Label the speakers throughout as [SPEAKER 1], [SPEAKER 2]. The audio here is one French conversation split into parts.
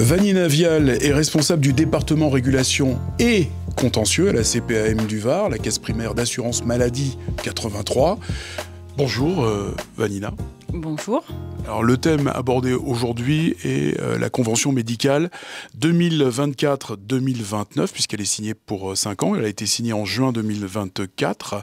[SPEAKER 1] Vanina Vial est responsable du département régulation et contentieux à la CPAM du Var, la caisse primaire d'assurance maladie 83. Bonjour Vanina.
[SPEAKER 2] Bonjour.
[SPEAKER 1] Alors le thème abordé aujourd'hui est la convention médicale 2024-2029, puisqu'elle est signée pour 5 ans. Elle a été signée en juin 2024.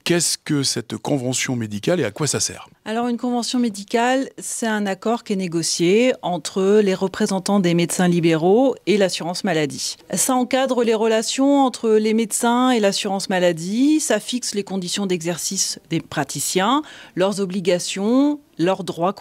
[SPEAKER 1] Qu'est-ce que cette convention médicale et à quoi ça sert ?
[SPEAKER 2] Alors une convention médicale, c'est un accord qui est négocié entre les représentants des médecins libéraux et l'assurance maladie. Ça encadre les relations entre les médecins et l'assurance maladie, ça fixe les conditions d'exercice des praticiens, leurs obligations, leurs droits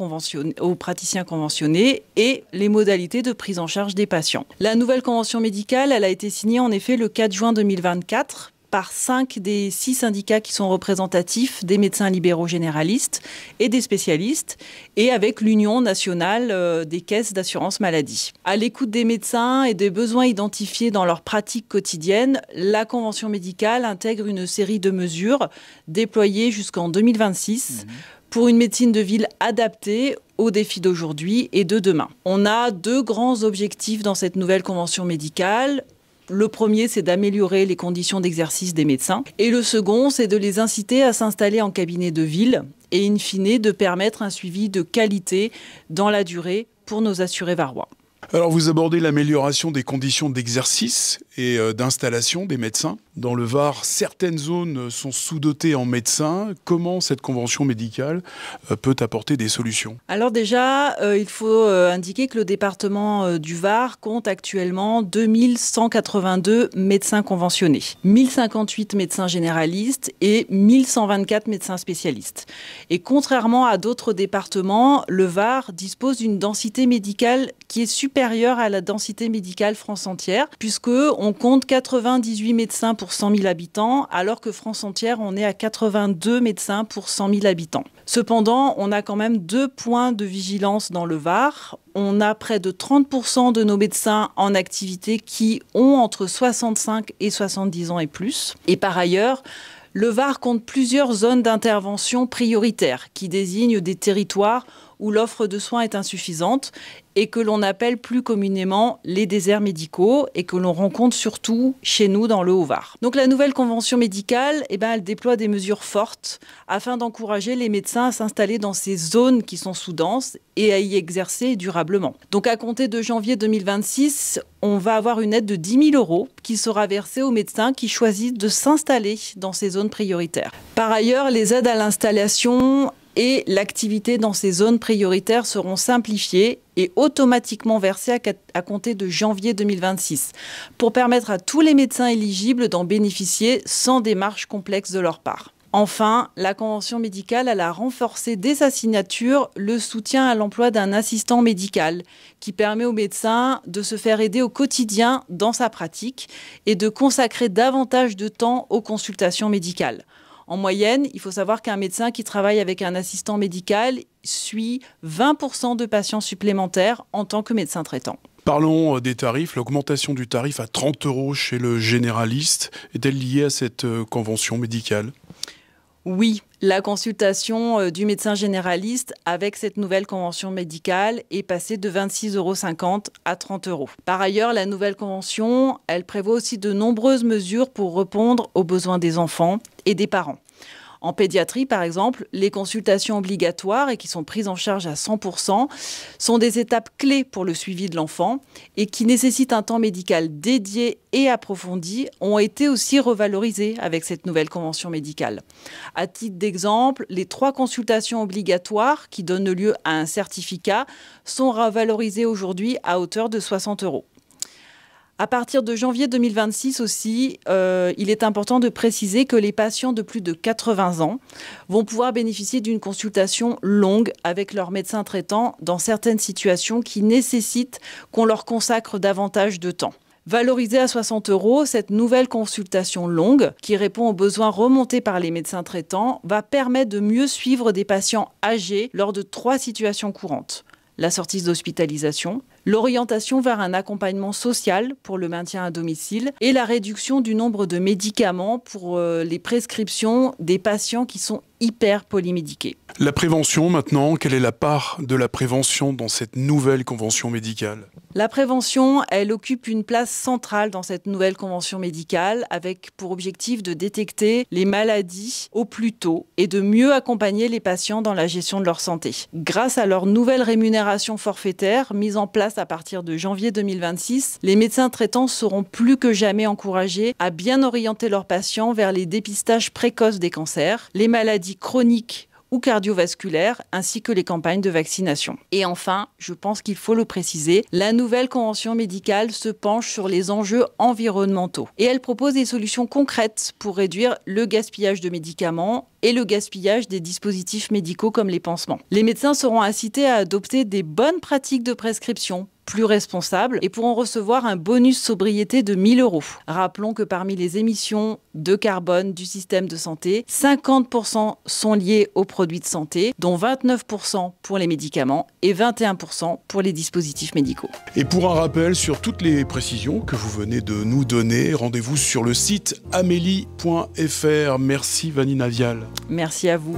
[SPEAKER 2] aux praticiens conventionnés et les modalités de prise en charge des patients. La nouvelle convention médicale, elle a été signée en effet le 4 juin 2024 par 5 des 6 syndicats qui sont représentatifs des médecins libéraux généralistes et des spécialistes, et avec l'Union nationale des caisses d'assurance maladie. À l'écoute des médecins et des besoins identifiés dans leur pratique quotidienne, la convention médicale intègre une série de mesures déployées jusqu'en 2026 pour une médecine de ville adaptée aux défis d'aujourd'hui et de demain. On a 2 grands objectifs dans cette nouvelle convention médicale. Le premier, c'est d'améliorer les conditions d'exercice des médecins. Et le second, c'est de les inciter à s'installer en cabinet de ville et, in fine, de permettre un suivi de qualité dans la durée pour nos assurés varois.
[SPEAKER 1] Alors vous abordez l'amélioration des conditions d'exercice et d'installation des médecins. Dans le Var, certaines zones sont sous-dotées en médecins. Comment cette convention médicale peut apporter des solutions ?
[SPEAKER 2] Alors déjà, il faut indiquer que le département du Var compte actuellement 2182 médecins conventionnés, 1058 médecins généralistes et 1124 médecins spécialistes. Et contrairement à d'autres départements, le Var dispose d'une densité médicale qui est supérieure à la densité médicale France entière, puisque on compte 98 médecins pour 100 000 habitants, alors que France entière, on est à 82 médecins pour 100 000 habitants. Cependant, on a quand même 2 points de vigilance dans le Var. On a près de 30% de nos médecins en activité qui ont entre 65 et 70 ans et plus. Et par ailleurs, le Var compte plusieurs zones d'intervention prioritaires qui désignent des territoires où l'offre de soins est insuffisante et que l'on appelle plus communément les déserts médicaux et que l'on rencontre surtout chez nous dans le Haut-Var. Donc la nouvelle convention médicale, elle déploie des mesures fortes afin d'encourager les médecins à s'installer dans ces zones qui sont sous-denses et à y exercer durablement. Donc à compter de janvier 2026, on va avoir une aide de 10 000 € qui sera versée aux médecins qui choisissent de s'installer dans ces zones prioritaires. Par ailleurs, les aides à l'installation et l'activité dans ces zones prioritaires seront simplifiées et automatiquement versées à compter de janvier 2026 pour permettre à tous les médecins éligibles d'en bénéficier sans démarche complexe de leur part. Enfin, la convention médicale a renforcé dès sa signature le soutien à l'emploi d'un assistant médical qui permet aux médecins de se faire aider au quotidien dans sa pratique et de consacrer davantage de temps aux consultations médicales. En moyenne, il faut savoir qu'un médecin qui travaille avec un assistant médical suit 20% de patients supplémentaires en tant que médecin traitant.
[SPEAKER 1] Parlons des tarifs. L'augmentation du tarif à 30 € chez le généraliste est-elle liée à cette convention médicale ?
[SPEAKER 2] Oui, la consultation du médecin généraliste avec cette nouvelle convention médicale est passée de 26,50 € à 30 €. Par ailleurs, la nouvelle convention, elle prévoit aussi de nombreuses mesures pour répondre aux besoins des enfants et des parents. En pédiatrie, par exemple, les consultations obligatoires et qui sont prises en charge à 100% sont des étapes clés pour le suivi de l'enfant et qui nécessitent un temps médical dédié et approfondi, ont été aussi revalorisées avec cette nouvelle convention médicale. À titre d'exemple, les 3 consultations obligatoires qui donnent lieu à un certificat sont revalorisées aujourd'hui à hauteur de 60 €. À partir de janvier 2026 aussi, il est important de préciser que les patients de plus de 80 ans vont pouvoir bénéficier d'une consultation longue avec leur médecin traitant dans certaines situations qui nécessitent qu'on leur consacre davantage de temps. Valorisée à 60 €, cette nouvelle consultation longue, qui répond aux besoins remontés par les médecins traitants, va permettre de mieux suivre des patients âgés lors de 3 situations courantes. La sortie d'hospitalisation, l'orientation vers un accompagnement social pour le maintien à domicile et la réduction du nombre de médicaments pour les prescriptions des patients qui sont hyper polymédiqués.
[SPEAKER 1] La prévention maintenant, quelle est la part de la prévention dans cette nouvelle convention médicale ?
[SPEAKER 2] La prévention, elle occupe une place centrale dans cette nouvelle convention médicale avec pour objectif de détecter les maladies au plus tôt et de mieux accompagner les patients dans la gestion de leur santé. Grâce à leur nouvelle rémunération forfaitaire mise en place à partir de janvier 2026, les médecins traitants seront plus que jamais encouragés à bien orienter leurs patients vers les dépistages précoces des cancers, les maladies chroniques ou cardiovasculaires, ainsi que les campagnes de vaccination. Et enfin, je pense qu'il faut le préciser, la nouvelle convention médicale se penche sur les enjeux environnementaux. Et elle propose des solutions concrètes pour réduire le gaspillage de médicaments et le gaspillage des dispositifs médicaux comme les pansements. Les médecins seront incités à adopter des bonnes pratiques de prescription, plus responsables, et pourront recevoir un bonus sobriété de 1 000 €. Rappelons que parmi les émissions de carbone du système de santé, 50% sont liées aux produits de santé, dont 29% pour les médicaments et 21% pour les dispositifs médicaux.
[SPEAKER 1] Et pour un rappel sur toutes les précisions que vous venez de nous donner, rendez-vous sur le site amelie.fr. Merci Vanina Vial.
[SPEAKER 2] Merci à vous.